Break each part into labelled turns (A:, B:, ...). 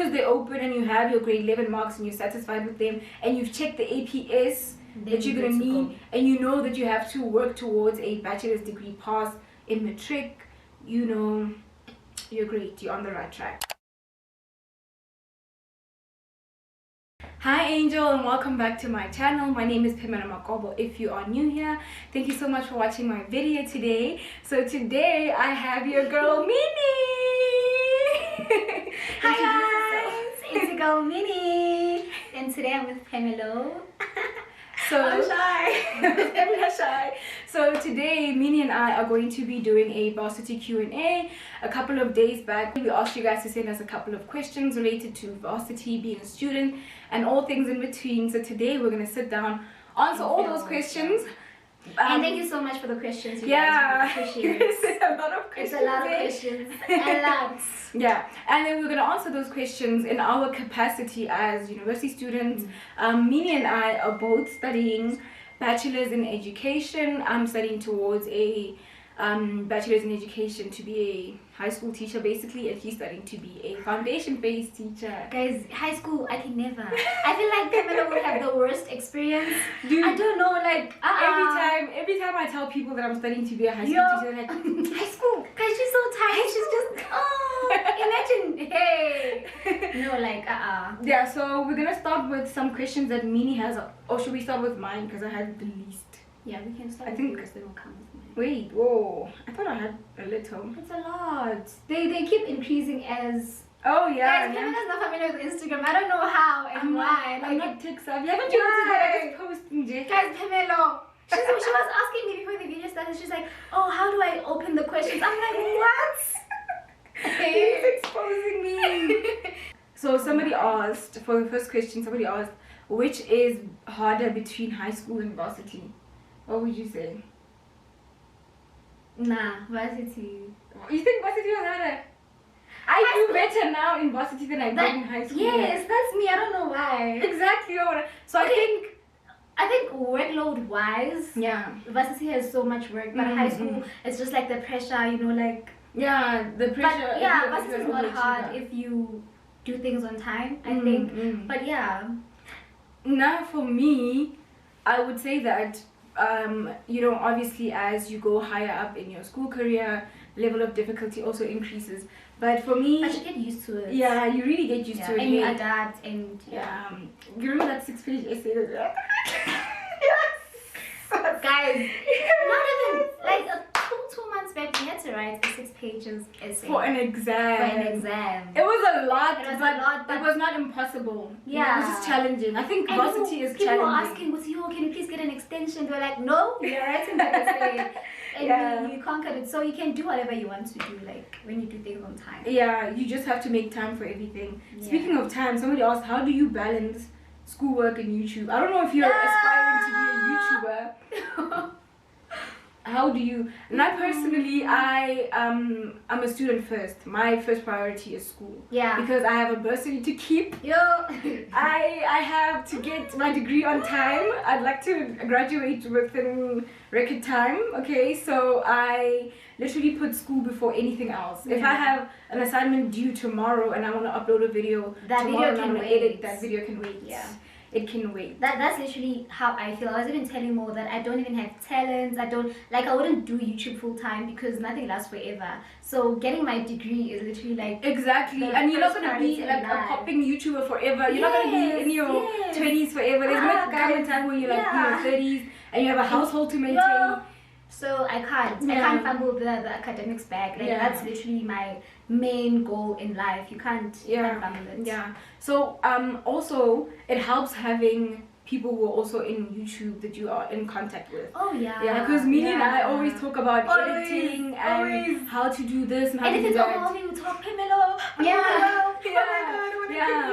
A: as they open and you have your grade 11 marks and you're satisfied with them and you've checked the APS that you're going to need, and you know that you have to work towards a bachelor's degree pass in matric, you know, you're great, you're on the right track. Hi Angel, and welcome back to my channel. My name is Pamela Makobo. If you are new here, thank you so much for watching my video today. So today I have your girl Minnie.
B: Hi guys, it's your girl Minnie, and today I'm with Pamela.
A: So
B: I'm shy.
A: I'm shy. So today Minnie and I are going to be doing a Varsity Q&A. A couple of days back we asked you guys to send us a couple of questions related to Varsity, being a student, and all things in between. So today we're going to sit down, answer all those questions.
B: And thank you so much for the questions, you
A: guys.
B: We appreciate it.
A: It's a lot of questions.
B: It's a lot of questions. A lot.
A: Yeah, and then we're going to answer those questions in our capacity as university students. Minnie and I are both studying bachelors in education. I'm studying towards a bachelor's in education to be a high school teacher basically, and he's studying to be a foundation-based teacher.
B: Guys, high school, I can never. I feel like Pamela will have the worst experience.
A: Dude,
B: I don't know, like
A: every time I tell people that I'm studying to be a high school teacher, they're like,
B: high school, guys, she's so tired. She's just imagine, hey. No, like
A: Yeah, so we're gonna start with some questions that Minnie has, or should we start with mine because I had the least?
B: Yeah, we can start.
A: I think
B: because they will come with mine.
A: Wait, whoa! I thought I had a little.
B: It's a lot. They keep increasing as.
A: Oh yeah.
B: Guys, Pamela's not familiar with Instagram. I don't know how and why.
A: I'm not tech savvy. Haven't you noticed that I just post in J?
B: Guys, Pamela. She was asking me before the video started. She's like, "Oh, how do I open the questions?" I'm like, "What?"
A: He's exposing me. So somebody asked, for the first question, somebody asked, which is harder between high school and varsity? What would you say?
B: Nah, varsity.
A: You think varsity was harder? I do better now in varsity than I did in high school.
B: Yes, that's me. I don't know why.
A: Exactly. So
B: okay. I think workload wise,
A: yeah,
B: varsity has so much work, but high school it's just like the pressure, like.
A: Yeah, the pressure.
B: But yeah, varsity is not hard if you do things on time, I think. But yeah.
A: Now for me, I would say that obviously as you go higher up in your school career, level of difficulty also increases. But for me,
B: I should get used to it.
A: Yeah, you really get used to it.
B: And you adapt, and
A: you remember that 6-page essay? Yes.
B: Guys, not even like two months back we had to write a 6 pages essay
A: for an exam. It was a lot. But it was not impossible.
B: Yeah,
A: it was just challenging. I think varsity is
B: people
A: challenging.
B: People were asking, can you please get an extension? They were like, no, you're writing the essay. And you conquered it, so you can do whatever you want to do, like when you do things on time.
A: Yeah, you just have to make time for everything. Speaking of time, somebody asked, how do you balance schoolwork and YouTube? I don't know if you're aspiring to be a YouTuber. How do you? And I personally, I'm a student first. My first priority is school.
B: Yeah.
A: Because I have a bursary to keep. I have to get my degree on time. I'd like to graduate within record time. Okay, so I literally put school before anything else. If I have an assignment due tomorrow and I want to upload a video,
B: that video can wait.
A: That video can wait.
B: Yeah.
A: It can wait.
B: That's literally how I feel. I was even telling Mo that I don't even have talents. I wouldn't do YouTube full time because nothing lasts forever. So getting my degree is literally like
A: and you're not gonna be like a popping YouTuber forever. You're not gonna be in your 20s forever. There's gonna come a time where you're like in your 30s and you have a household to maintain.
B: So I can't fumble the academics back. Like that's literally my main goal in life. You can't fumble it.
A: Yeah. So also it helps having people who are also in YouTube that you are in contact with.
B: Oh yeah.
A: Yeah, because Minnie and I always talk about editing and how to do this and how to do that.
B: Anything we talk Pamela.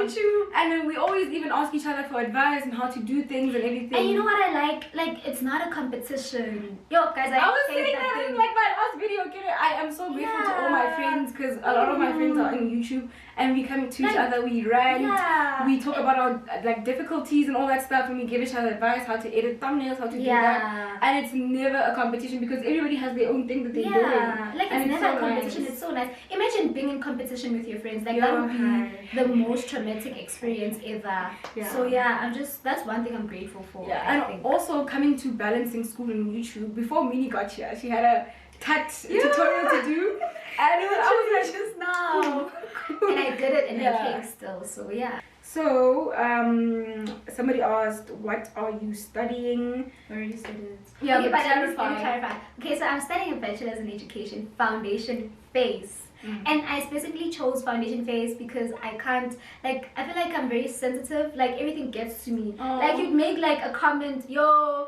B: YouTube.
A: And then we always even ask each other for advice and how to do things and everything.
B: And you know what I like? Like, it's not a competition. Yo, guys, I
A: was
B: hate
A: saying
B: that
A: that
B: thing.
A: in like my last video. Okay, I am so grateful to all my friends because a lot of my friends are on YouTube and we come to each other, we rant, we talk about our like difficulties and all that stuff, and we give each other advice how to edit thumbnails, how to do that. And it's never a competition because everybody has their own thing that they're doing.
B: Like, it's never a competition.
A: Nice.
B: It's so nice. Imagine being in competition with your friends. Like, that would be the most traumatic experience ever. So yeah, that's one thing I'm grateful for. I think.
A: Also coming to balancing school and YouTube. Before Minnie got here, she had a tutorial to do, and I was like, just now.
B: And I did it in a cake still. So yeah.
A: So somebody asked, what are you studying?
B: I already said it.
A: Yeah,
B: okay,
A: but
B: let me clarify. Okay, so I'm studying a bachelor's in education, foundation phase. And I specifically chose foundation phase because I can't, like, I feel like I'm very sensitive. Like, everything gets to me. Like, you'd make like a comment, yo.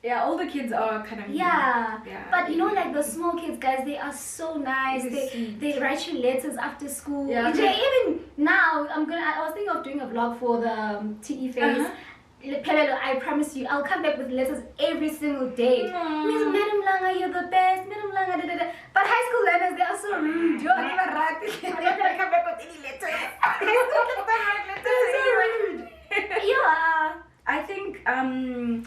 A: Yeah, older kids are kind of
B: but you know, like the small kids, guys, they are so nice. They write you letters after school. Even now, I was thinking of doing a vlog for the TE phase. I promise you, I'll come back with letters every single day. Miss Madam Langa, you're the best. Madam Langa, da, da, da. But high school learners, they are so rude. You're not even right. I'm not gonna come back with any letters. I still can't write letters. They're so rude. Yeah.
A: I think I'm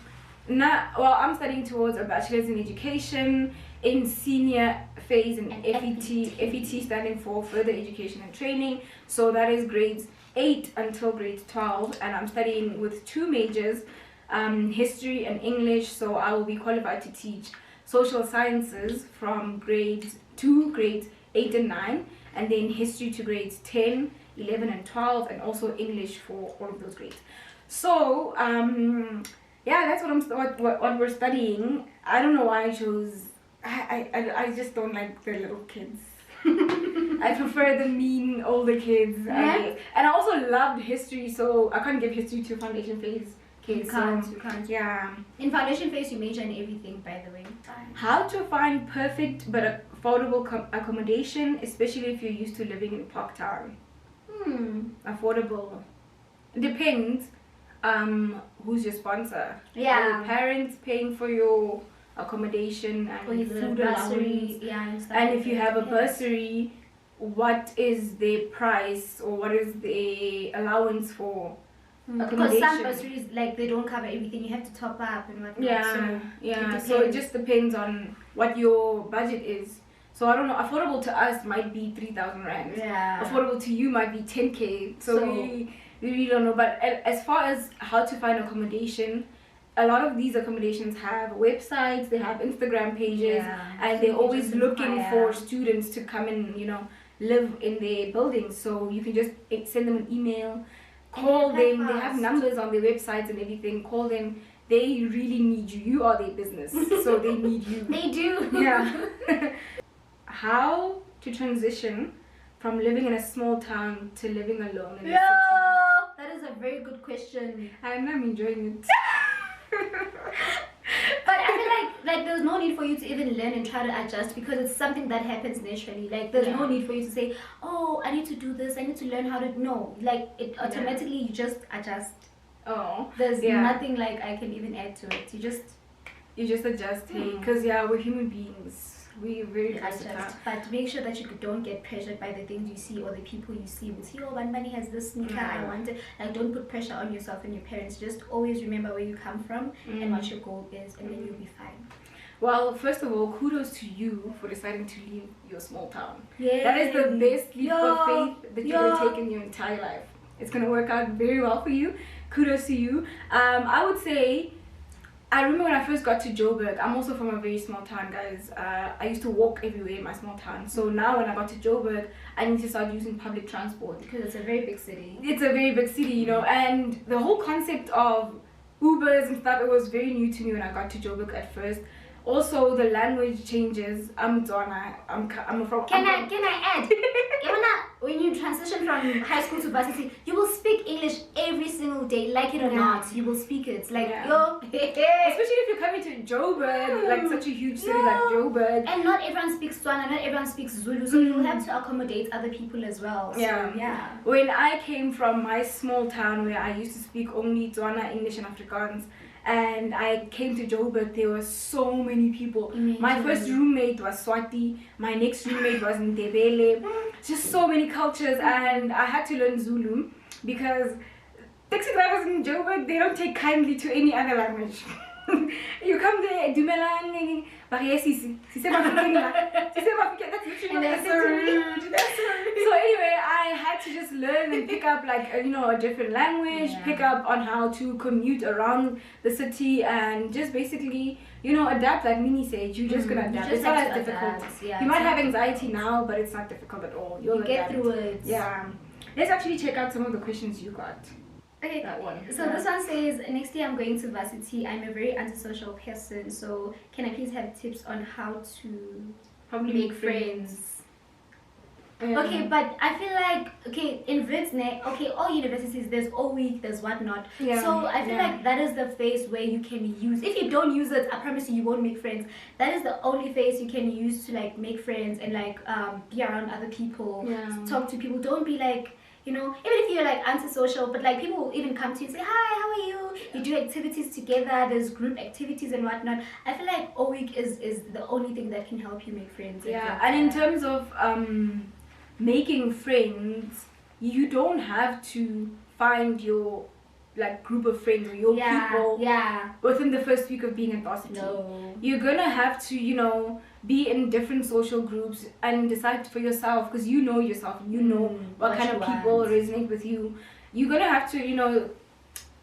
A: studying towards a bachelor's in education in senior phase in FET standing for further education and training. So that is grades 8 until grade 12, and I'm studying with 2 majors, history and English. So I will be qualified to teach social sciences from grades 8 and 9, and then history to grades 10, 11 and 12, and also English for all of those grades. So yeah, that's what we're studying. I don't know why I chose. I just don't like the little kids. I prefer the mean older kids. And I also loved history, so I can't give history to foundation phase kids.
B: You can't.
A: Yeah.
B: In foundation phase, you major in everything, by the way.
A: How to find perfect but affordable accommodation, especially if you're used to living in Parktown. Affordable. It depends. Who's your sponsor? Are your parents paying for your accommodation and food allowance? And if you have a bursary, what is the price or what is the allowance for accommodation?
B: Because some bursaries, like, they don't cover everything. You have to top up and whatnot.
A: So it just depends on what your budget is. So I don't know, affordable to us might be 3,000 rand. Affordable to you might be 10k. So we really don't know. But as far as how to find accommodation, a lot of these accommodations have websites, they have Instagram pages, and they're always looking for students to come and, you know, live in their buildings. So you can just send them an email, call them. They have numbers on their websites and everything. Call them. They really need you. You are their business, so they need you.
B: They do.
A: Yeah. How to transition from living in a small town to living alone in a city?
B: That is a very good question.
A: I'm enjoying it.
B: But I feel like there's no need for you to even learn and try to adjust, because it's something that happens naturally. Like, there's no need for you to say, oh, I need to do this, I need to learn how to. No, like, it automatically you just adjust. There's nothing like I can even add to it. You just adjust, because we're human beings. We're very versatile. But make sure that you don't get pressured by the things you see or the people you see. One money has this sneaker, I want it. Like, don't put pressure on yourself and your parents. Just always remember where you come from and what your goal is, and then you'll be fine.
A: Well, first of all, kudos to you for deciding to leave your small town. That is the best leap of faith that you're going to take in your entire life. It's going to work out very well for you. Kudos to you. I would say, I remember when I first got to Joburg, I'm also from a very small town, guys. I used to walk everywhere in my small town. So now when I got to Joburg, I need to start using public transport.
B: Because it's a very big city.
A: It's a very big city, you know. And the whole concept of Ubers and stuff, it was very new to me when I got to Joburg at first. Also, the language changes. I'm MoTswana. I'm from.
B: Can I add? when you transition from high school to varsity, you will speak English every single day, like it or not. You will speak it. Like yo,
A: especially if you're coming to Joburg, like such a huge city like Joburg.
B: And not everyone speaks Tswana, not everyone speaks Zulu, so you'll have to accommodate other people as well. So, yeah.
A: When I came from my small town where I used to speak only Tswana, English, and Afrikaans, and I came to Joburg, there were so many people. My first roommate was Swati, my next roommate was Ndebele, just so many cultures, and I had to learn Zulu because taxi drivers in Joburg, they don't take kindly to any other language. You come there, dumelang, that's literally that's so rude. So anyway, I had to just learn and pick up like a different language, pick up on how to commute around the city, and just basically adapt. Like Minnie said, you're just gonna adapt. It's not as difficult. You might have anxiety now, but it's not difficult at all. You'll
B: get through it.
A: Yeah. Let's actually check out some of the questions you got.
B: Okay, that one. So this one says, next year I'm going to varsity. I'm a very antisocial person, so can I please have tips on how to make friends? Okay, but I feel like in Wits, all universities there's all week, there's whatnot. So I feel like that is the phase where you can use. If you don't use it, I promise you won't make friends. That is the only phase you can use to like make friends and like be around other people, talk to people. Don't be like, even if you're like antisocial, but like people will even come to you and say, hi, how are you? You do activities together, there's group activities and whatnot. I feel like all week is the only thing that can help you make friends.
A: And in terms of making friends, you don't have to find your like group of friends or your people within the first week of being at varsity. You're gonna have to be in different social groups and decide for yourself, because you know yourself, what kind of people resonate with you. You're gonna have to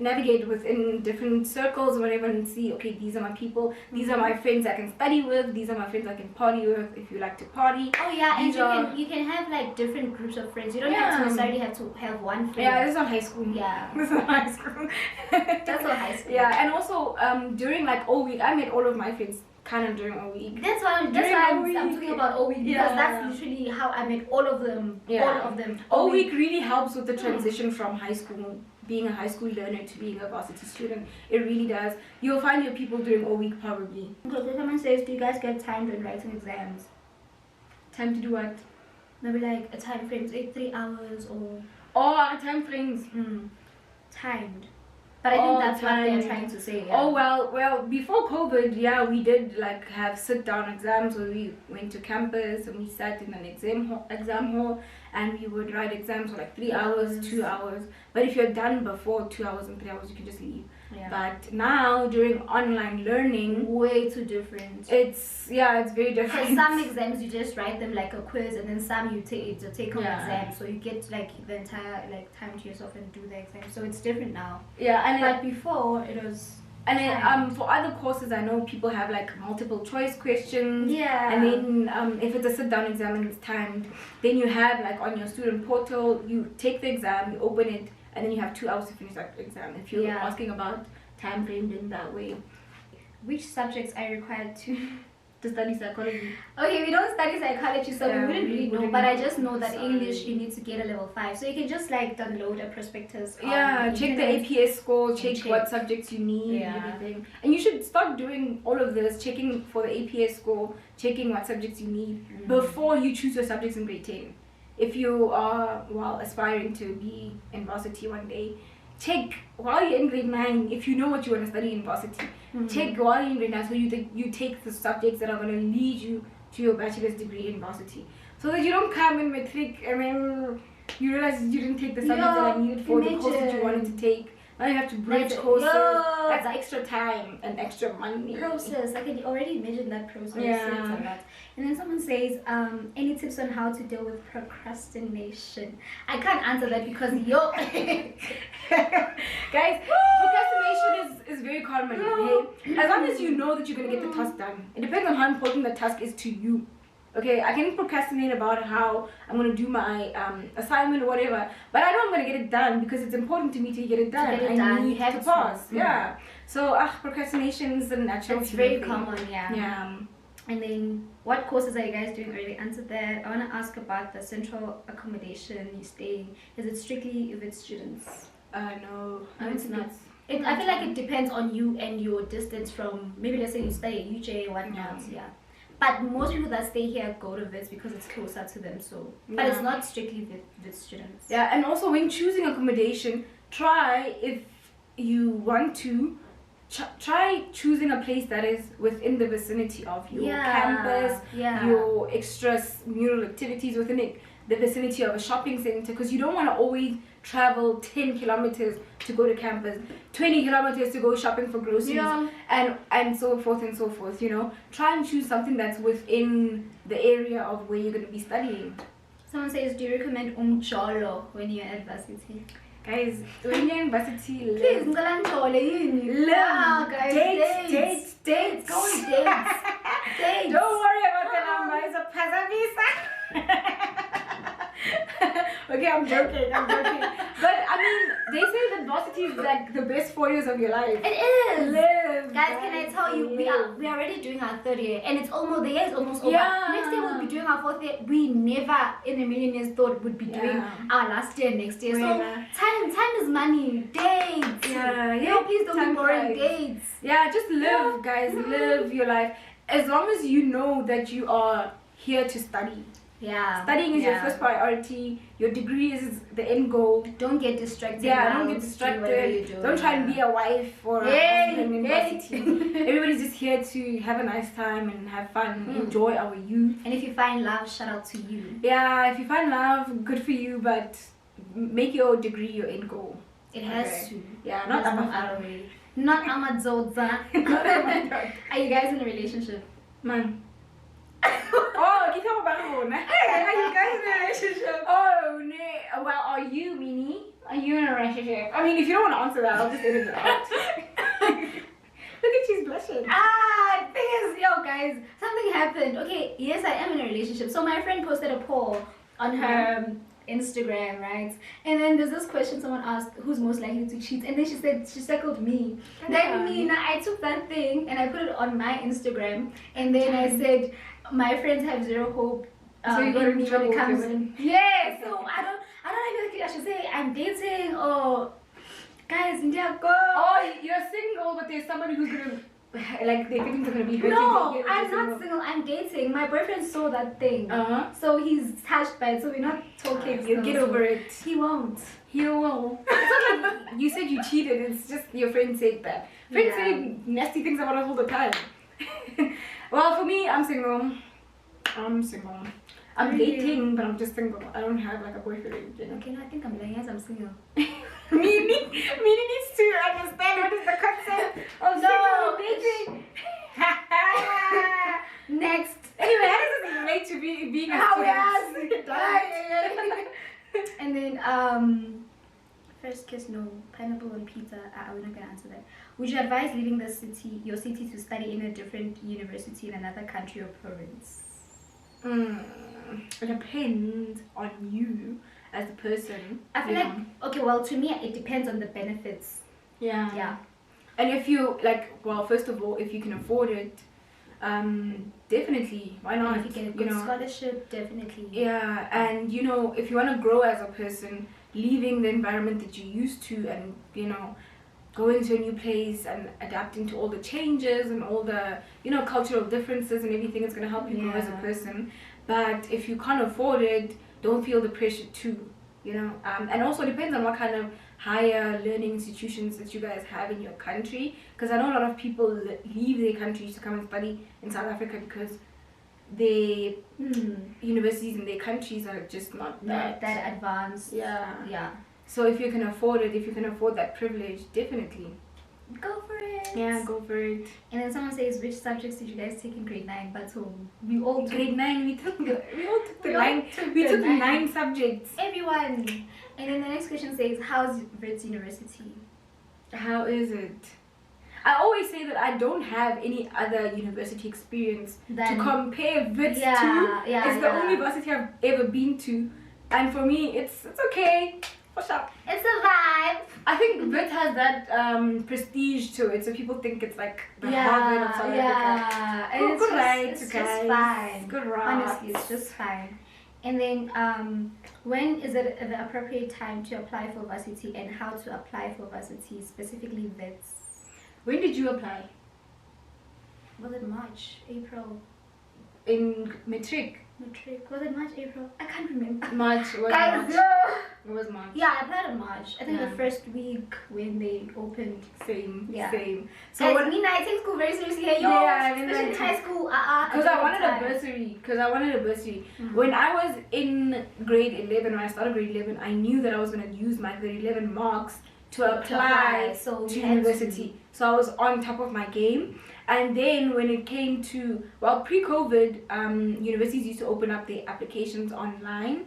A: navigate within different circles or whatever and see, okay, these are my people, these are my friends I can study with, these are my friends I can party with if you like to party.
B: And you can have like different groups of friends. You don't have to necessarily have to have one friend.
A: This is not high school. This is not high school.
B: That's not high school.
A: And also during like all week, I met all of my friends kind of during all week.
B: That's why I'm talking about all week, because that's literally how I met all of them. All of them.
A: All week really helps with the transition from high school, being a high school learner, to being a varsity student. It really does. You'll find your people during all week probably.
B: Because someone says, do you guys get timed when writing exams?
A: Time to do what?
B: Maybe like a time frame, 3 hours or...
A: time frames.
B: Timed. But I think that's what they're trying to say.
A: Well, before COVID, we did like have sit-down exams where we went to campus and we sat in an exam hall and we would write exams for like 3 hours, 2 hours. But if you're done before 2 hours and 3 hours, you can just leave. But now during online learning,
B: way too different.
A: It's very different.
B: Because some exams you just write them like a quiz, and then some you take home exam, so you get like the entire like time to yourself and do the exam. So it's different now. But before it was.
A: And then for other courses, I know people have like multiple choice questions. And then if it's a sit-down exam and it's timed, then you have like on your student portal, you take the exam, you open it, and then you have 2 hours to finish that exam. If you're asking about time framed in that way.
B: Which subjects are required to
A: study psychology?
B: Okay, we don't study psychology, so we wouldn't really know. But I just know that English, you need to get a level 5. So you can just like download a prospectus.
A: Check the APS score, check what subjects you need, and everything. And you should start doing all of this, checking for the APS score, checking what subjects you need before you choose your subjects in grade 10. If you are aspiring to be in varsity one day, check while you're in grade 9 if you know what you want to study in varsity. Check while you're in grade 9 so you take the subjects that are going to lead you to your bachelor's degree in varsity, so that you don't come in matric and then you realize you didn't take the subjects that I needed for the course that you wanted to take. Now you have to bridge courses. That's extra time and extra money.
B: Process. I can already imagine that process. And then someone says, any tips on how to deal with procrastination? I can't answer that because
A: guys, procrastination is very common. Okay? As long as you know that you're gonna get the task done, it depends on how important the task is to you. Okay, I can procrastinate about how I'm going to do my assignment or whatever, but I know I'm going to get it done because it's important to me to get it done. I need to pass. So procrastination is a natural.
B: It's very common. And then, what courses are you guys doing? Already answered that. I want to ask about the central accommodation you stay. Is it strictly with students?
A: No,
B: It's not. I feel like it depends on you and your distance from, maybe let's say you stay at UJ or whatnot, yeah. But most people that stay here go to Wits because it's closer to them, so. But it's not strictly with students.
A: Yeah, and also when choosing accommodation, try, if you want to, try choosing a place that is within the vicinity of your campus, your extramural activities within the vicinity of a shopping center, because you don't want to always travel 10 kilometers to go to campus, 20 kilometers to go shopping for groceries, and so forth and so forth, you know. Try and choose something that's within the area of where you're going to be studying.
B: Someone says, do you recommend umjolo when you're at Varsity?
A: Guys, when you're in Varsity,
B: please,
A: live,
B: guys,
A: dates.
B: Go on dates. Dates.
A: Don't worry about the number, it's a pasavisa. Okay, I'm joking. But I mean, they say that Varsity is like the best 4 years of your life.
B: It is.
A: Live,
B: guys, can I tell you, we are already doing our 3rd year, and it's almost, the year is almost over. Next year we'll be doing our 4th year. We never in a million years thought we'd be doing our last year next year. So time is money. Dates. Please don't be boring. Dates.
A: Just live, guys. Live your life. As long as you know that you are here to study. Studying is your first priority. Your degree is the end goal.
B: Don't get distracted.
A: Don't get distracted. Don't try and be a wife or a husband in Varsity. Everybody's just here to have a nice time and have fun, enjoy our youth.
B: And if you find love, shout out to you.
A: If you find love, good for you, but make your degree your end goal.
B: It has to.
A: Not Amazon.
B: Not Amazodza. Are you guys in a relationship?
A: Man. Oh, you talk about it. Hey, are you guys in a relationship? Oh, no. Well, are you, Minnie? Are you in a relationship? I mean, if you don't want to answer that, I'll just edit it out. Look at she's blushing.
B: Thing is, guys, something happened. Okay, yes, I am in a relationship. So my friend posted a poll on her Instagram, right? And then there's this question someone asked, who's most likely to cheat? And then she said, she circled me. Then I took that thing and I put it on my Instagram. And then I said, my friends have zero hope.
A: So you got in trouble when it comes
B: in. So I don't know if I should say I'm dating or guys, India go.
A: Oh, you're single, but there's somebody who's gonna like they think they're gonna be hurting.
B: No, I'm not single. I'm dating. My boyfriend saw that thing. So he's touched by it. So we're not talking.
A: You get over it.
B: He won't.
A: He will. It's not like you said you cheated. It's just your friend said that. Friends say nasty things about us all the time. Well, for me, I'm single. I'm dating, but I'm just single. I don't have like a boyfriend, you know.
B: Okay, no, I think I'm lying. Yes, I'm single.
A: Meaning needs to understand what is the concept of single dating.
B: Next.
A: Anyway, how does this relate to being a student?
B: And then first kiss, no. Pineapple on pizza. We're not gonna answer that. Would you advise leaving your city to study in a different university in another country or province?
A: It depends on you as a person.
B: I feel like, okay, well, to me, it depends on the benefits.
A: Yeah. And if you, first of all, if you can afford it, definitely, why not?
B: If you get a good scholarship, definitely.
A: Yeah, and, if you want to grow as a person, leaving the environment that you're used to and, going to a new place and adapting to all the changes and all the, cultural differences and everything is going to help you grow as a person. But if you can't afford it, don't feel the pressure too, and also it depends on what kind of higher learning institutions that you guys have in your country, because I know a lot of people leave their countries to come and study in South Africa because the universities in their countries are just not that
B: advanced. Yeah.
A: So if you can afford it, if you can afford that privilege, definitely
B: go for it.
A: Yeah, go for it.
B: And then someone says, which subjects did you guys take in grade 9 back home? We all took
A: grade 9. We all took the 9 subjects.
B: Everyone. And then the next question says, how's Wits University?
A: How is it? I always say that I don't have any other university experience to compare Wits to. It's the only university I've ever been to, and for me, it's okay. What's up?
B: It's a vibe.
A: I think Wits has that prestige to it, so people think it's like the Harvard of South Africa.
B: And it's
A: good
B: just,
A: right,
B: it's
A: guys.
B: just fine.
A: Good right.
B: Honestly, it's just fine. And then, when is it the appropriate time to apply for varsity, and how to apply for varsity, specifically vets?
A: When did you apply?
B: Was it March, April?
A: In matric.
B: Was it March, April? I can't remember.
A: March. It was
B: Guys,
A: March.
B: no.
A: It was March.
B: Yeah, I applied in March. I think
A: Yeah.
B: the first week when they opened.
A: Same.
B: Yeah.
A: Same.
B: So
A: So
B: guys, I take school very seriously. Hey, yo,
A: Yeah, I mean,
B: especially in
A: like,
B: high school.
A: because I wanted a bursary.
B: Mhm.
A: When I was in grade 11, when I started grade 11, I knew that I was going to use my grade 11 marks to apply
B: So
A: to
B: you had
A: university. So I was on top of my game. And then when it came to, well, pre-COVID, universities used to open up their applications online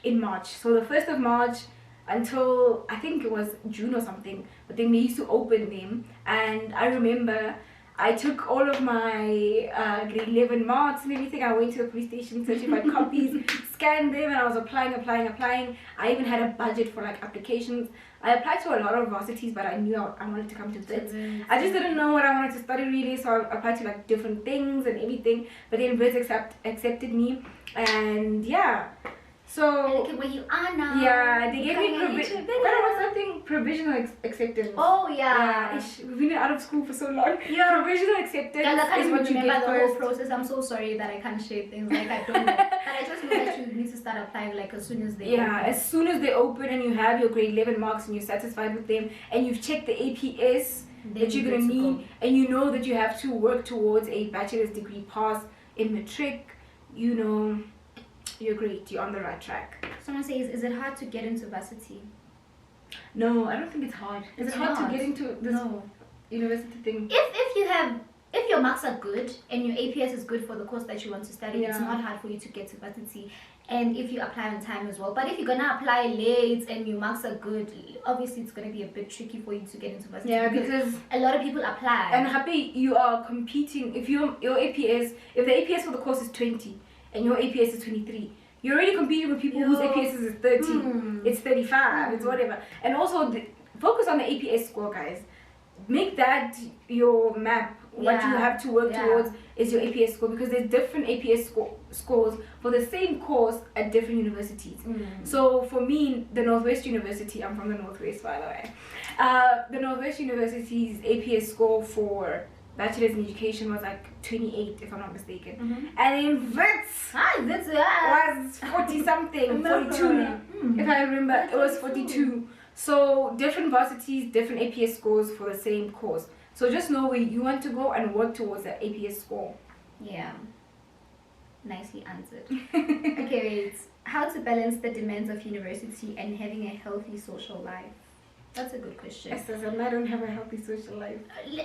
A: in March. So the 1st of March until I think it was June or something, but then they used to open them. And I remember I took all of my grade 11 marks and everything. I went to the police station, searching for copies, scanned them, and I was applying. I even had a budget for like applications. I applied to a lot of varsities, but I knew I wanted to come to Wits. I just didn't know what I wanted to study really, so I applied to like different things and everything. But then Wits accepted me, and yeah. So
B: look at where you are now.
A: yeah, they gave me provisional acceptance.
B: Oh yeah.
A: We've been out of school for so long.
B: Yeah.
A: Provisional acceptance
B: Guys, I can't
A: is what you
B: remember
A: get
B: the whole
A: first.
B: process. I'm so sorry that I can't share things like I don't know. But I just know that you need to start applying like as soon as they open.
A: As soon as they open and you have your grade 11 marks and you're satisfied with them and you've checked the APS that you're going to need and you know that you have to work towards a bachelor's degree pass in matric, you know, you're great, you're on the right track.
B: Someone says, is it hard to get into varsity?
A: No, I don't think it's hard. Is it hard to get into this university thing?
B: If your marks are good and your APS is good for the course that you want to study, it's
A: Yeah.
B: not hard for you to get to varsity. And if you apply on time as well. But if you're gonna apply late and your marks are good, obviously it's gonna be a bit tricky for you to get into varsity.
A: Yeah, because
B: a lot of people apply.
A: And happy you are competing. If your APS, if the APS for the course is 20 and your APS is 23, you're already competing with people whose APS is 30. It's 35. It's whatever. And also focus on the APS score, guys. Make that your map. What you have to work towards is your APS score, because there's different APS scores for the same course at different universities. So for me, the Northwest University, I'm from the Northwest by the way, the Northwest University's APS score for bachelor's in education was like 28 if I'm not mistaken, and in Wits was 40 something, 42 if I remember, it was 42. So different varsities, different APS scores for the same course. So just know where you want to go and work towards that APS score.
B: Yeah. Nicely answered. Okay, wait. How to balance the demands of university and having a healthy social life? That's a good question.
A: Yes, I don't have a healthy social life.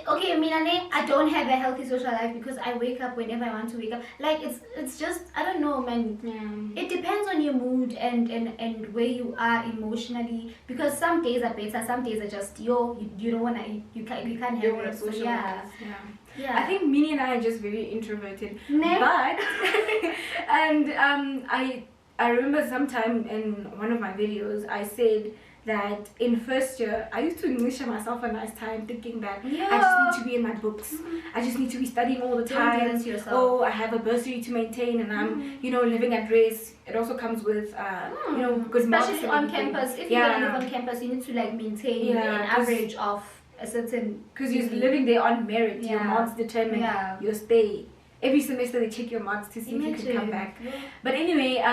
B: Okay, Minenhle, I don't have a healthy social life because I wake up whenever I want to wake up. Like it's just, I don't know, man.
A: Yeah.
B: It depends on your mood and where you are emotionally, because some days are better, some days are just you don't wanna, you can't have it. So, yeah.
A: I think Minnie and I are just very introverted.
B: Ne?
A: But and I remember sometime in one of my videos I said that in first year I used to English myself a nice time, thinking that I just need to be in my books, I just need to be studying all the time.
B: Don't do this to yourself.
A: Oh, I have a bursary to maintain and I'm living at race. It also comes with good marks,
B: especially on campus. If you're gonna live on campus, you need to like maintain an average of a certain,
A: because you're living there on merit. Your marks determine your stay. Every semester they check your marks to see if you can come back. But anyway,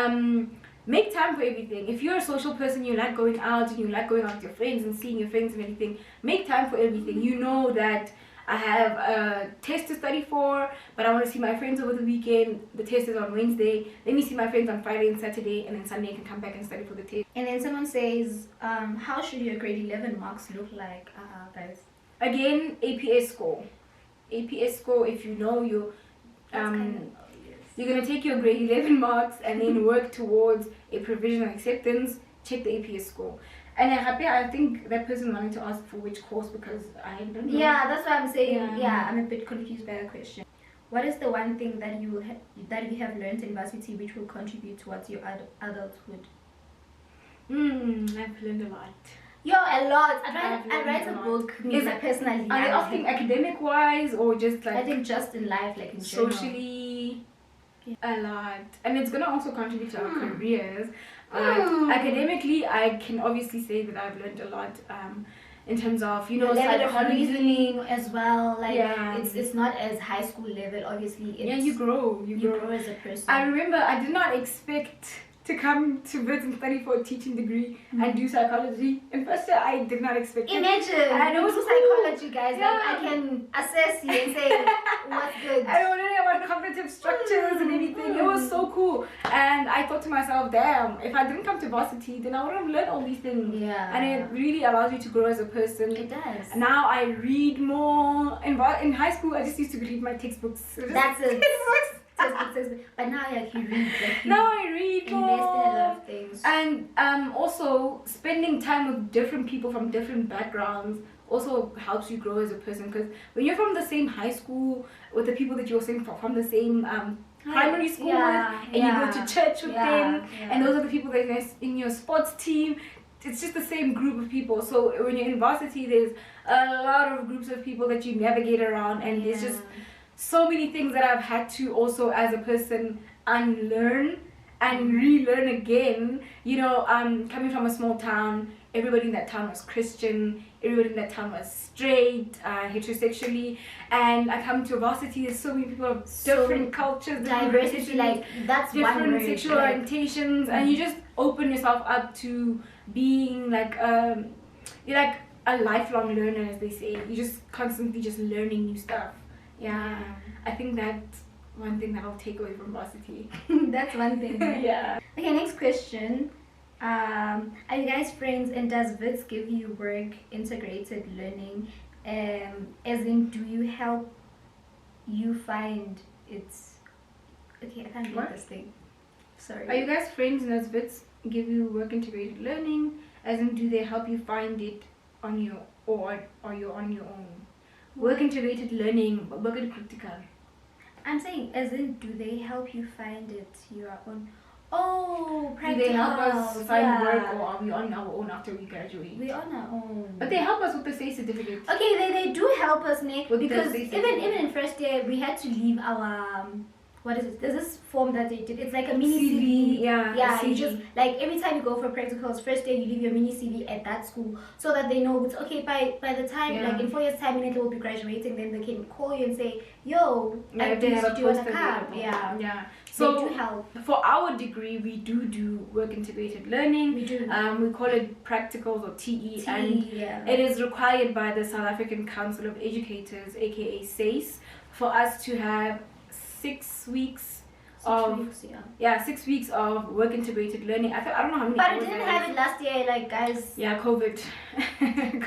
A: make time for everything. If you're a social person, you like going out and you like going out with your friends and seeing your friends and everything, make time for everything. You know that I have a test to study for, but I want to see my friends over the weekend. The test is on Wednesday. Let me see my friends on Friday and Saturday, and then Sunday I can come back and study for the test.
B: And then someone says, how should your grade 11 marks look like, guys?
A: Again, APS score. APS score, if you know you you're going to take your grade 11 marks and then work towards a provisional acceptance, check the APS score. And I think that person wanted to ask for which course, because I don't know.
B: Yeah, that's what I'm saying. Yeah, I'm a bit confused by the question. What is the one thing that you have learned in varsity which will contribute towards your adulthood?
A: I've learned a lot.
B: Yo, a lot.
A: I've
B: I write
A: learned
B: a
A: a
B: book.
A: Is
B: Me personally.
A: Are they asking academic wise or just like
B: I think just in life, like in
A: socially? A lot, and it's gonna also contribute to our careers. Academically, I can obviously say that I've learned a lot. In terms of
B: level reasoning as well, like
A: yeah.
B: it's not as high school level, obviously.
A: You grow
B: as a person.
A: I remember I did not expect to come to Wits and study for a teaching degree and do psychology. In first year, I did not expect it.
B: Imagine, and it was psychology, guys. Yeah. Like, I can assess you and say what's good.
A: I don't know about cognitive structures and everything. It was so cool. And I thought to myself, damn, if I didn't come to Varsity, then I wouldn't have learned all these things.
B: Yeah.
A: And it really allows you to grow as a person.
B: It does.
A: Now I read more. In high school, I just used to read my textbooks.
B: That's it. But now like you read,
A: now I read more,
B: invest in a lot of things,
A: and also spending time with different people from different backgrounds also helps you grow as a person, because when you're from the same high school with the people that you're from the same primary school with, and you go to church with them, and those are the people that are in your sports team. It's just the same group of people. So when you're in Varsity, there's a lot of groups of people that you navigate around, and there's just so many things that I've had to also as a person unlearn and relearn again. Coming from a small town, everybody in that town was Christian, everybody in that town was straight, heterosexually, and I come to Varsity, there's so many people of different cultures,
B: diversity, like that's
A: different
B: one word,
A: sexual orientations, and you just open yourself up to being like you're like a lifelong learner, as they say. You just constantly just learning new stuff. Yeah, I think that's one thing that I'll take away from Varsity.
B: That's one thing.
A: Yeah.
B: Okay, next question. Are you guys friends, and does WITS give you work integrated learning? As in, do you help you find it's... Okay, I can't read this thing. Sorry.
A: Are you guys friends, and does WITS give you work integrated learning? As in, do they help you find it on your or you're on your own? Work integrated learning, work critical.
B: I'm saying, as in, do they help you find it your own? Oh, practical.
A: Do they help us find work, or are we on our own after we graduate?
B: We're on our own.
A: But they help us with the SAY certificate.
B: Okay, they do help us, Nick, because even in first year we had to leave our what is it? There's this form that they did. It's like a mini CV. Yeah. You just like every time you go for practicals, first day you leave your mini CV at that school, so that they know it's okay. By the time like in 4 years' time, Minenhle will be graduating. Then they can call you and say, "Yo, I do you want to come?" Yeah.
A: So
B: they do help.
A: For our degree, we do work integrated learning.
B: We do.
A: We call it practicals, or TE, and it is required by the South African Council of Educators, aka SACE, for us to have 6 weeks of 6 weeks of work integrated learning. I don't know how many.
B: But I didn't have it last year, like guys.
A: Yeah, COVID.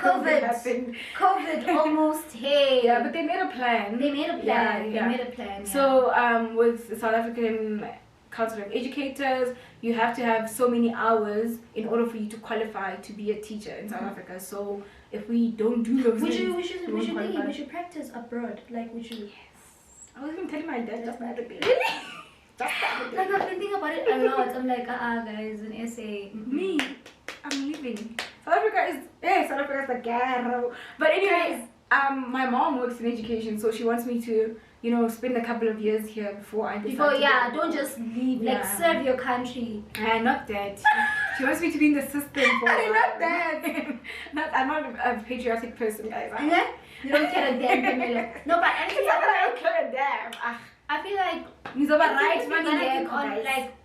B: COVID happened. COVID almost. Hey.
A: Yeah, but they made a plan.
B: They made a plan. They made a plan. Yeah.
A: So with the South African Council of Educators, you have to have so many hours in order for you to qualify to be a teacher in South Africa. So if we don't do those things,
B: we should practice abroad. Like we should.
A: I was even telling my dad just the other day.
B: Like I've been thinking about it a lot. I'm like, guys, an essay.
A: Me, I'm leaving. South Africa is the ghetto. But anyways, my mom works in education, so she wants me to, spend a couple of years here before I decide.
B: Don't just leave. Like serve your country.
A: Not that. She wants me to be in the system for. Not that. I'm not a patriotic person, guys.
B: Yeah. You don't care a damn. No, but actually,
A: I don't care a damn.
B: I feel like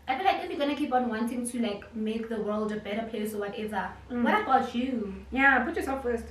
B: I feel like if you're gonna keep on wanting to like make the world a better place or whatever, what about you?
A: Yeah, put yourself first.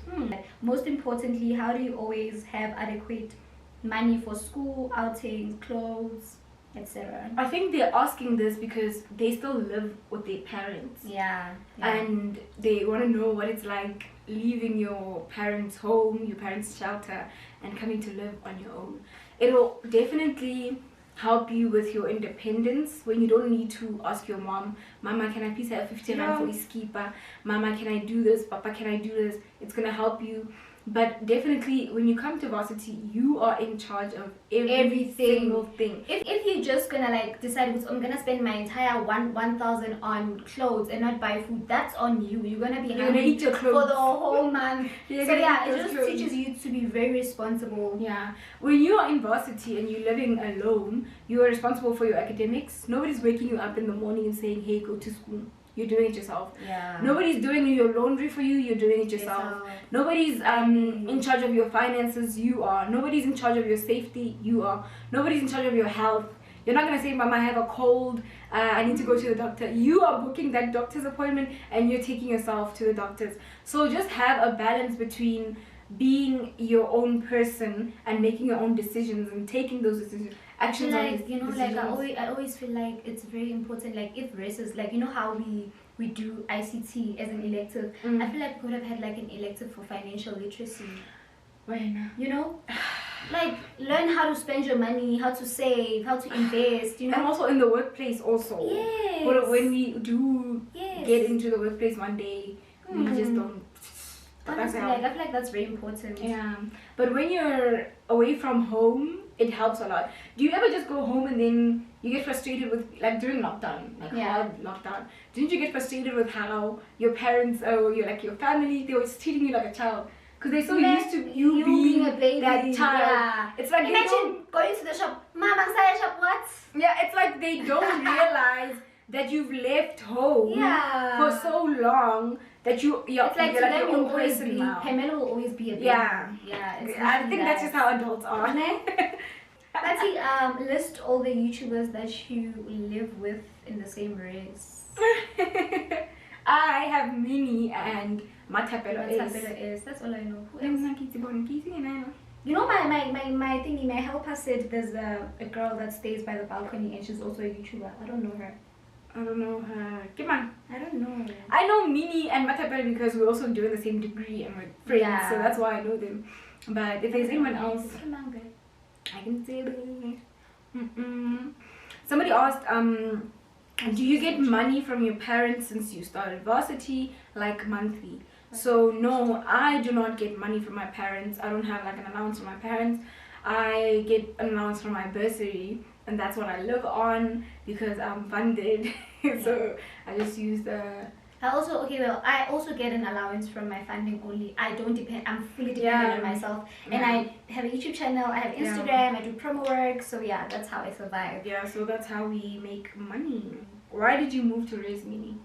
B: Most importantly, how do you always have adequate money for school, outings, clothes, etc.?
A: I think they're asking this because they still live with their parents.
B: Yeah.
A: And they want to know what it's like leaving your parents' home, your parents' shelter, and coming to live on your own. It'll definitely help you with your independence when you don't need to ask your mom, "Mama, can I please have 50 rand for this keeper? Mama, can I do this? Papa, can I do this?" It's gonna help you But definitely, when you come to varsity, you are in charge of every single thing.
B: If you're just gonna like decide, I'm gonna spend my entire 1,000 on clothes and not buy food, that's on you. You're gonna be hungry
A: eat your clothes
B: for the whole month. So yeah, it just
A: clothes.
B: teaches you to be very responsible.
A: Yeah, when you are in varsity and you're living alone, you are responsible for your academics. Nobody's waking you up in the morning and saying, "Hey, go to school." You're doing it yourself.
B: Yeah.
A: Nobody's doing your laundry for you. You're doing it yourself. Nobody's in charge of your finances. You are. Nobody's in charge of your safety. You are. Nobody's in charge of your health. You're not gonna say, "Mama, I have a cold. I need to go to the doctor." You are booking that doctor's appointment and you're taking yourself to the doctors. So just have a balance between being your own person and making your own decisions and taking those decisions. Actions
B: like I always feel like it's very important, like if races, like how we do ICT as an elective. I feel like we could have had like an elective for financial literacy.
A: When
B: like learn how to spend your money, how to save, how to invest,
A: and also in the workplace also.
B: Yes.
A: When we do get into the workplace one day, we just don't.
B: Honestly, I feel like that's very important.
A: Yeah, but when you're away from home, it helps a lot. Do you ever just go home and then you get frustrated with, like during lockdown, hard lockdown? Didn't you get frustrated with how your parents or your family, they were just treating you like a child? Because they're so used to you being
B: a baby,
A: that child.
B: Yeah.
A: It's like
B: imagine going to the shop, Mama, say shop what?
A: Yeah, it's like they don't realize that you've left home for so long that you're
B: it's like
A: you're your own person now.
B: Pamela will always be a baby.
A: Yeah.
B: I
A: think that's just how adults are.
B: Let's list all the YouTubers that you live with in the same race.
A: I have Mini and Matapelo
B: is. That's all I know. Who
A: else?
B: My thingy, my helper said there's a girl that stays by the balcony and she's also a YouTuber. I don't know her.
A: Come on.
B: I don't know.
A: I know Mini and Matapelo because we're also doing the same degree and we're friends, so that's why I know them. But if there's anyone else, I can say them. Somebody asked, do you get money from your parents since you started varsity, like monthly? So no, I do not get money from my parents. I don't have like an allowance from my parents. I get an allowance from my bursary, and that's what I live on because I'm funded. So I just use the.
B: I also get an allowance from my funding only. I don't depend. I'm fully dependent on myself, and I have a YouTube channel. I have Instagram. I do promo work. So yeah, that's how I survive.
A: Yeah, so that's how we make money. Why did you move to raise Mini?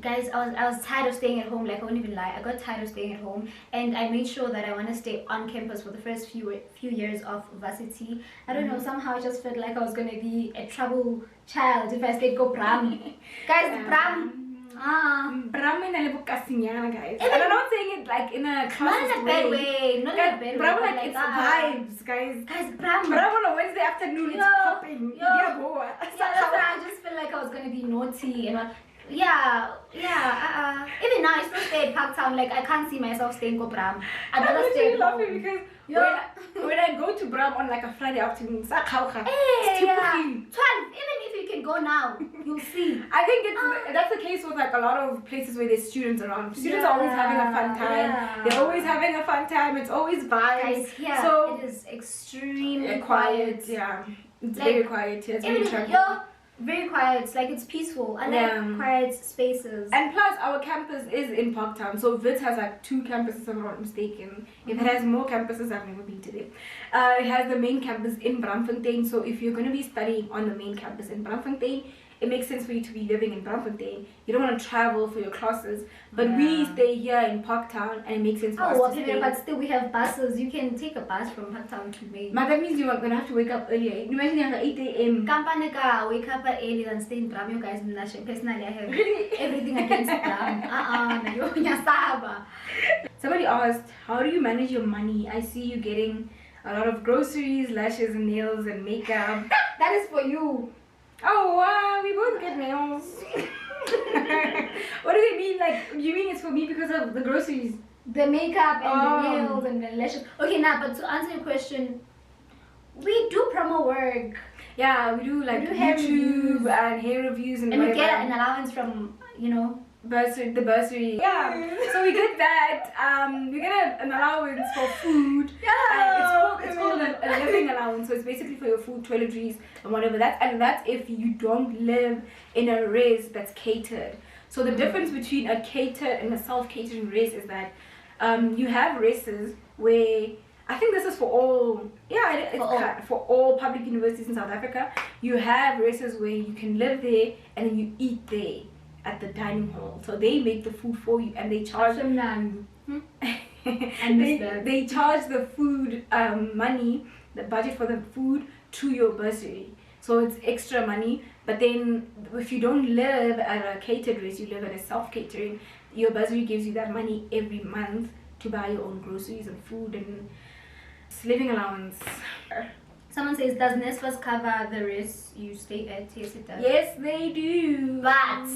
B: Guys, I was tired of staying at home. Like I won't even lie, I got tired of staying at home, and I made sure that I want to stay on campus for the first few years of varsity. I don't know, somehow I just felt like I was gonna be a trouble child if I stayed go Bram. Guys, Bram.
A: Bram Minenhle guys. And I'm not saying it like in a
B: not in a bad way. Not in a bad way.
A: Bram like it's vibes, guys.
B: Guys, Bram
A: on a Wednesday afternoon it's popping.
B: I just felt like I was gonna be naughty and even now I still stay at Parktown. Like I can't see myself staying go Bram. I'd rather stay at home.
A: Because when I go to Bram on like a Friday afternoon, it's 12.
B: Even if you can go now, you'll see.
A: I think that's the case with like a lot of places where there's students around. Students are always having a fun time. They're always having a fun time. It's always vibes.
B: Guys,
A: so
B: it is extremely
A: quiet. Yeah, it's very quiet here.
B: Very quiet. It's like it's peaceful. I like quiet spaces.
A: And plus, our campus is in Parktown, so Wits has like 2 campuses, if I'm not mistaken. If it has more campuses, I've never been to them. It has the main campus in Braamfontein. So if you're going to be studying on the main campus in Braamfontein, it makes sense for you to be living in Braamfontein. You don't want to travel for your classes, but we stay here in Parktown, and it makes sense for us to stay.
B: But still, we have buses. You can take a bus from Parktown to Main.
A: But that means you're going to have to wake up earlier. Imagine you have 8 a.m.
B: Kampaneka, wake up early and stay in Bram. You guys, personally, I have everything against Bram.
A: Somebody asked, how do you manage your money? I see you getting a lot of groceries, lashes and nails and makeup.
B: That is for you.
A: Oh wow, we both get nails. What do they mean? Like, you mean it's for me because of the groceries?
B: The makeup and the nails and the lashes. Okay, now, but to answer your question, we do promo work.
A: Yeah, we do like YouTube and hair reviews and
B: we get an allowance from,
A: bursary, the bursary. Yeah. So we get that. We get an allowance for food.
B: Yeah.
A: It's called a living allowance. So it's basically for your food, toiletries, and whatever. That's if you don't live in a res that's catered. So the difference between a catered and a self-catering res is that you have reses where, I think this is for all, for all public universities in South Africa. You have reses where you can live there and then you eat there at the dining hall. So they make the food for you and they charge they charge the food money, the budget for the food to your bursary. So it's extra money. But then if you don't live at a catered res, you live at a self-catering, your bursary gives you that money every month to buy your own groceries and food and living allowance.
B: Someone says, does Nsfas cover the res you stay at? Yes, it does.
A: Yes, they do.
B: But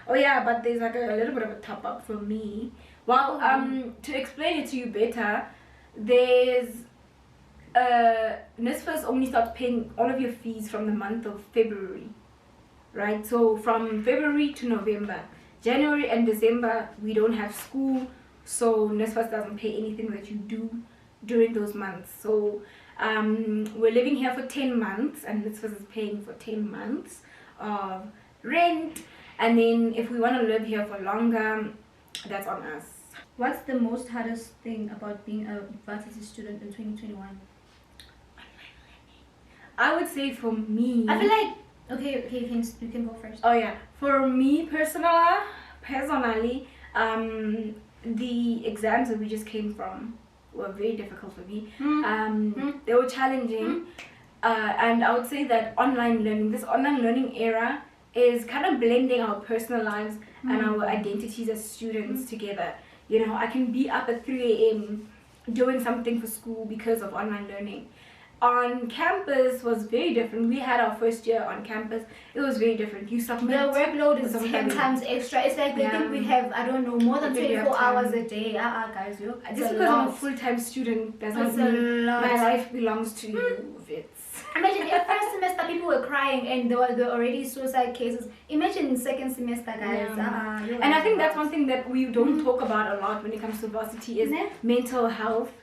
A: oh yeah, but there's like a little bit of a top up for me. Well, to explain it to you better, there's Nsfas only starts paying all of your fees from the month of February, right? So from February to November, January and December we don't have school, so Nsfas doesn't pay anything that you do during those months. So we're living here for 10 months and Nsfas is paying for 10 months of rent, and then if we want to live here for longer, that's on us.
B: What's the most hardest thing about being a varsity student in 2021?
A: I would say for me,
B: I feel like, okay, you can go first.
A: Oh yeah, for me personally, the exams that we just came from were very difficult for me. They were challenging, and I would say that this online learning era is kind of blending our personal lives and our identities as students together. You know, I can be up at 3 a.m. doing something for school because of online learning. On campus was very different. We had our first year on campus. It was very different. You submit.
B: The workload is 10 times extra. It's like they think we have, I don't know, more than 24 hours a day. Guys,
A: just because I'm a full-time student doesn't mean my life belongs to you.
B: Imagine if first semester people were crying and there were already suicide cases. Imagine in second semester, guys.
A: And I think that's one thing that we don't talk about a lot when it comes to varsity is mental health.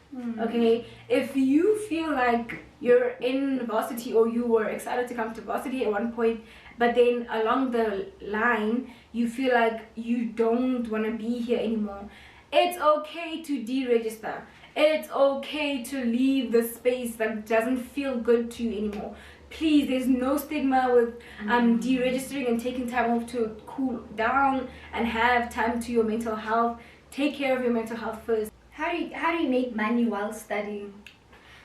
A: Okay, if you feel like you're in varsity or you were excited to come to varsity at one point, but then along the line you feel like you don't want to be here anymore, it's okay to deregister. It's okay to leave the space that doesn't feel good to you anymore. Please, there's no stigma with deregistering and taking time off to cool down and have time to your mental health. Take care of your mental health first.
B: How do you make money while studying?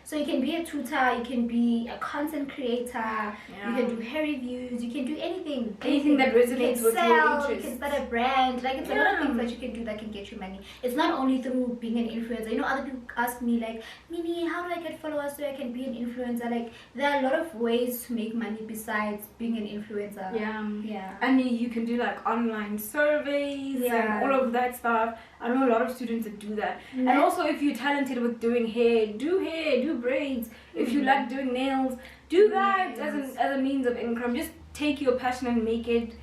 B: So you can be a tutor, you can be a content creator, you can do hair reviews, you can do anything.
A: Anything that resonates with your interest.
B: You can start a brand. Like, it's a lot of things that you can do that can get you money. It's not only through being an influencer. You know, other people ask me like, Mini, how do I get followers so I can be an influencer? Like, there are a lot of ways to make money besides being an influencer.
A: Yeah. And you can do like online surveys and all of that stuff. I know a lot of students that do that. And also, if you're talented with doing hair, do braids. If you like doing nails, do that as a means of income. Just take your passion and make it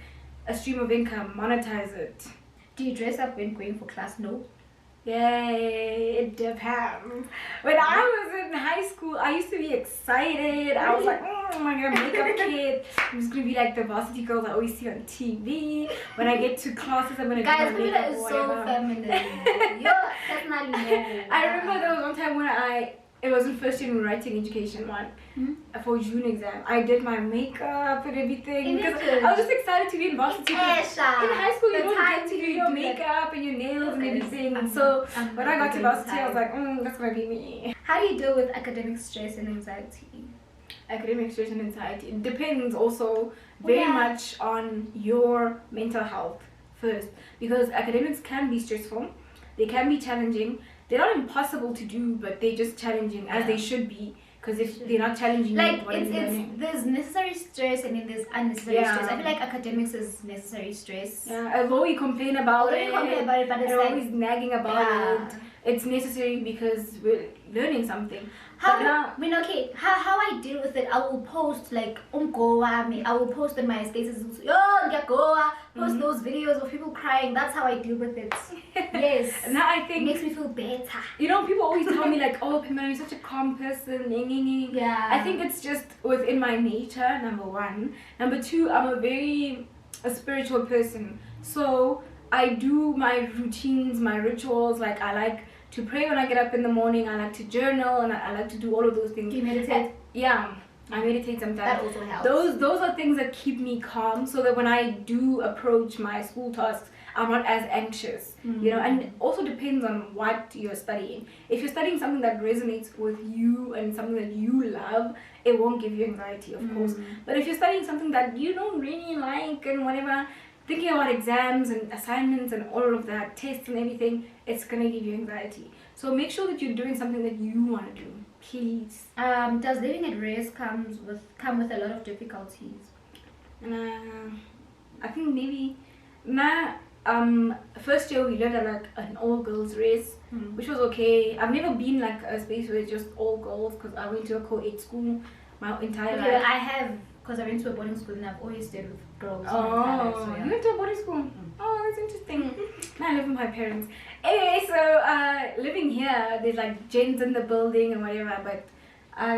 A: a stream of income. Monetize it.
B: Do you dress up when going for class? No.
A: Yay, it depends. When I was in high school, I used to be excited. I was like, oh my god, makeup kit. I'm just gonna be like the varsity girls I always see on TV. When I get to classes, I'm gonna
B: guys,
A: do my makeup
B: is
A: or
B: so
A: whatever.
B: feminine. You're definitely no.
A: I remember there was one time when it was in first year in writing education one for June exam. I did my makeup and everything because I was just excited to be in varsity. In high school, you don't get to do your makeup and your nails and everything. So when I got to varsity, I was like, that's gonna be me.
B: How do you deal with academic stress and anxiety?
A: Academic stress and anxiety. It depends also very much on your mental health first, because academics can be stressful. They can be challenging. They're not impossible to do, but they're just challenging as they should be. Because if they're not challenging,
B: like there's necessary stress and then there's unnecessary stress. I feel like academics is necessary stress.
A: Although we complain about it,
B: but it's
A: always nagging about it. it's necessary because we're learning something.
B: How
A: But now,
B: how I deal with it, I will post like I will post in my status, post those videos of people crying. That's how I deal with it. Yes.
A: now I
B: It
A: think,
B: makes me feel better.
A: you know, people always tell me like, oh, Pamela, you're such a calm person.
B: Yeah.
A: I think it's just within my nature, number one. Number two, I'm a spiritual person. So I do my routines, my rituals. Like I like to pray when I get up in the morning. I like to journal, and I like to do all of those things.
B: Do you meditate?
A: Yeah, I meditate sometimes.
B: That also helps.
A: Those are things that keep me calm, so that when I do approach my school tasks, I'm not as anxious. You know, and it also depends on what you're studying. If you're studying something that resonates with you and something that you love, it won't give you anxiety, of course. But if you're studying something that you don't really like and whatever, thinking about exams and assignments and all of that, tests and everything, it's gonna give you anxiety. So make sure that you're doing something that you want to do, please.
B: Does living at rest come with a lot of difficulties?
A: I think maybe first year we lived at like an all girls race, which was okay. I've never been like a space where it's just all girls, because I went to a co-ed school my entire
B: Okay,
A: life.
B: I have, because I went to a boarding school and I've always stayed with girls.
A: Oh,
B: my entire life, so
A: you went to a boarding school? Oh, that's interesting. Now I live with my parents. Anyway, so living here, there's like gents in the building and whatever, but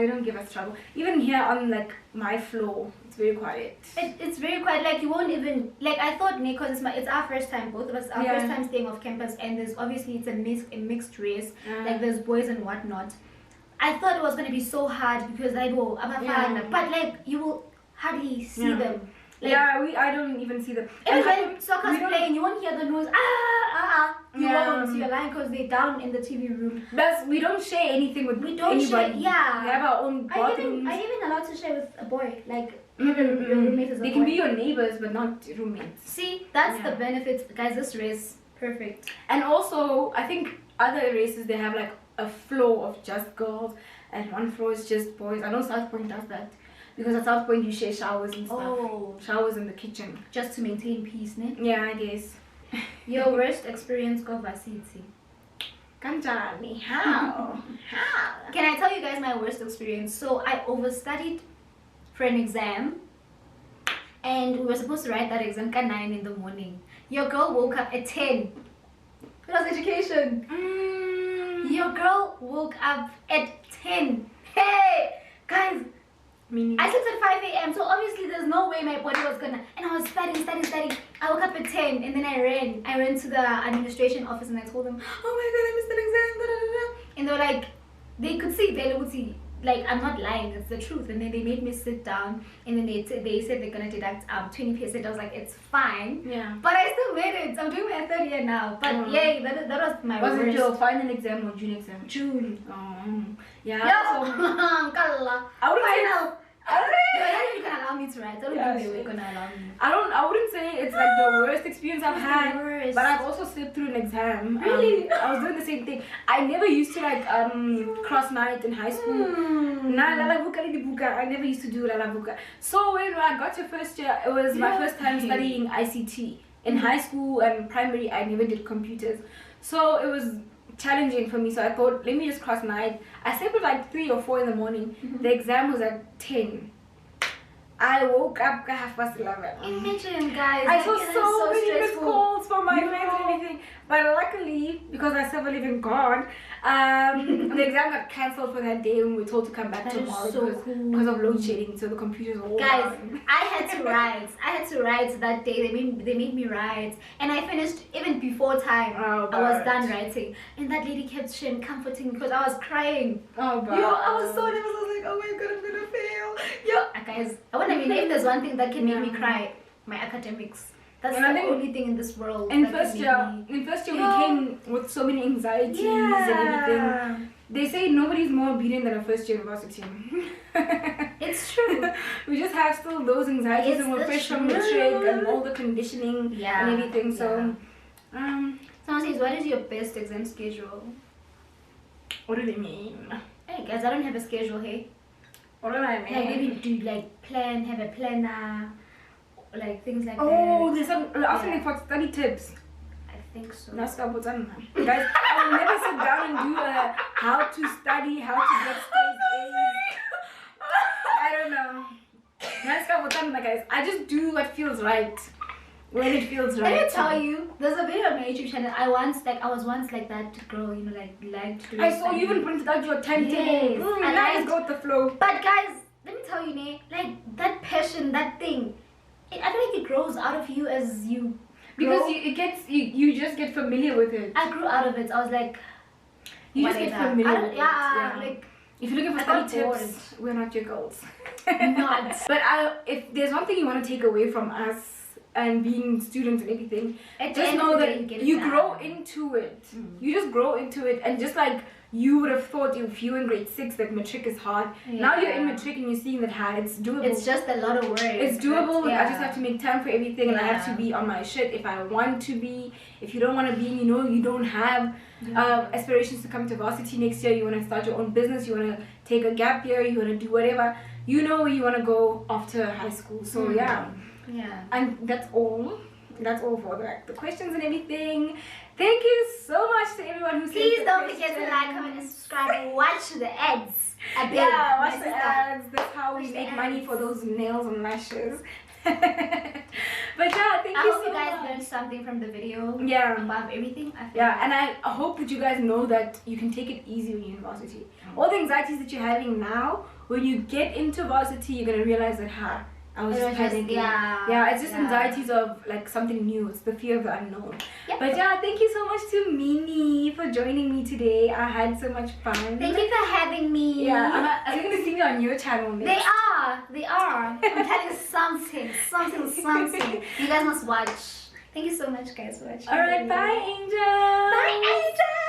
A: they don't give us trouble. Even here on like my floor, it's very quiet.
B: It's very quiet. Like you won't even like. I thought, because it's our first time, both of us, our first time staying off campus, and there's obviously it's a mixed race. Like there's boys and whatnot. I thought it was gonna be so hard because I go, but like you will hardly see them. Like,
A: I don't even see them.
B: Even when soccer's playing, you won't hear the noise. You won't. You're lying because they're down in the TV room.
A: But we don't share anything with anybody.
B: Share. Yeah.
A: We have our own bathrooms.
B: Are you even allowed to share with a boy? Like your roommate is a boy.
A: They can be your neighbors, but not roommates.
B: See, that's the benefit, guys. This race, perfect.
A: And also, I think other races, they have like a floor of just girls, and one floor is just boys. I know South Point does that. Because at South Point you share showers and stuff.
B: Oh.
A: Showers in the kitchen.
B: Just to maintain peace, ne?
A: Yeah, I guess.
B: Your worst experience go Varsity.
A: Kanjani, how? How?
B: Can I tell you guys my worst experience? So I overstudied for an exam, and we were supposed to write that exam at 9 in the morning. Your girl woke up at 10. It was education. Your girl woke up at 10. Hey, guys. I slept at 5 a.m. so obviously there's no way my body was gonna, and I was studying. I woke up at 10 and then I ran to the administration office and I told them, oh my god, I missed an exam, and they were like, they could see, like I'm not lying, it's the truth. And then they made me sit down, and then they said they're gonna deduct 20%. I was like, it's fine, but I still made it. I'm doing my third year now, but yay, that was my worst.
A: Was it your final exam or June exam?
B: June.
A: Yeah.
B: I would final. You can allow me to write. I don't think they were gonna allow me.
A: I wouldn't say it's like the worst experience I've had,
B: worst.
A: but I've also slipped through an exam.
B: Really?
A: I was doing the same thing. I never used to like cross night in high school. I never used to do lalavuka. So when I got to first year, it was my first time studying ICT. In high school and primary, I never did computers, so it was challenging for me. So I thought, let me just cross night. I slept at like 3 or 4 in the morning. The exam was at 10. I woke up at 11:30.
B: Imagine, guys.
A: I saw so many missed calls from my friends and
B: No.
A: everything. But luckily, because I serve a living God, the exam got cancelled for that day and we were told to come back
B: That is
A: tomorrow
B: so
A: because of load shedding. So the computers were all
B: Guys,
A: down.
B: I had to write that day. They made me write, and I finished even before time.
A: Oh,
B: I was
A: but-
B: done writing, and that lady kept comforting me because I was crying.
A: Oh, but-
B: I was so nervous. I was like, oh my god, I'm gonna fail. Guys, if there's one thing that can make me cry, my academics. That's
A: And I
B: the
A: think
B: only thing in this world.
A: In
B: that
A: first
B: can
A: year,
B: make me-
A: we came with so many anxieties and everything. They say nobody's more obedient than a first year university.
B: It's true.
A: We just have still those anxieties, and we're fresh from matric and all the conditioning and everything. So,
B: Someone says, what is your best exam schedule?
A: what do they mean?
B: Hey guys, I don't have a schedule. Hey,
A: What do I mean?
B: like maybe do have a planner, like things like that.
A: Oh, there's some asking for study tips.
B: I think so.
A: Guys, I will never sit down and do a how to study, how to get straight A's. I don't know. Guys, I just do what feels right when it feels right.
B: Let me tell you, there's a video on my YouTube channel. I was once like that girl, you know, like liked to do
A: I saw
B: study.
A: you even printed out your timetable.
B: Yes,
A: I just go with the flow.
B: But guys, let me tell you, ne, like that passion, that thing, I feel like it grows out of you as you
A: Because
B: grow.
A: you just get familiar with it.
B: I grew out of it. I was like,
A: You just get familiar with it.
B: yeah, like
A: if you're looking for
B: I
A: study
B: got
A: tips, we're not your girls.
B: not.
A: But if there's one thing you want to take away from us and being students and everything,
B: At the
A: just
B: end
A: know
B: of the
A: that
B: day, you get it
A: you
B: done.
A: grow into it. You just grow into it, and just like you would have thought if you were in grade 6 that matric is hard, now you're in matric and you're seeing that it's doable.
B: It's just a lot of work.
A: It's doable.
B: But,
A: I just have to make time for everything, and I have to be on my shit if I want to be. If you don't want to be, you know, you don't have aspirations to come to Varsity next year, you want to start your own business, you want to take a gap year, you want to do whatever, you know where you want to go after high school. So yeah, and that's all for the questions and everything. Thank you so much to everyone who
B: please
A: sent the
B: don't forget to
A: questions.
B: like, comment, and subscribe, and watch the ads. I beg,
A: Yeah,
B: my
A: watch the
B: sister.
A: ads. That's how we
B: Watch the
A: make money
B: ads.
A: for those nails and lashes. But yeah, thank
B: I
A: you
B: hope
A: so
B: you guys
A: much.
B: learned something from the video.
A: Yeah.
B: Above everything. I feel
A: Yeah, and I hope that you guys know that you can take it easy when you're in varsity. All the anxieties that you're having now, when you get into varsity, you're gonna realize that I was just panicking. Yeah, it's just anxieties of like something new. It's the fear of the unknown.
B: Yep.
A: But yeah, thank you so much to Mini for joining me today. I had so much fun.
B: Thank you for having me.
A: Yeah, are you gonna see me on your channel next?
B: They are. I'm telling something. You guys must watch. Thank you so much, guys, for watching.
A: Alright, bye, Angel.
B: Bye, Angel.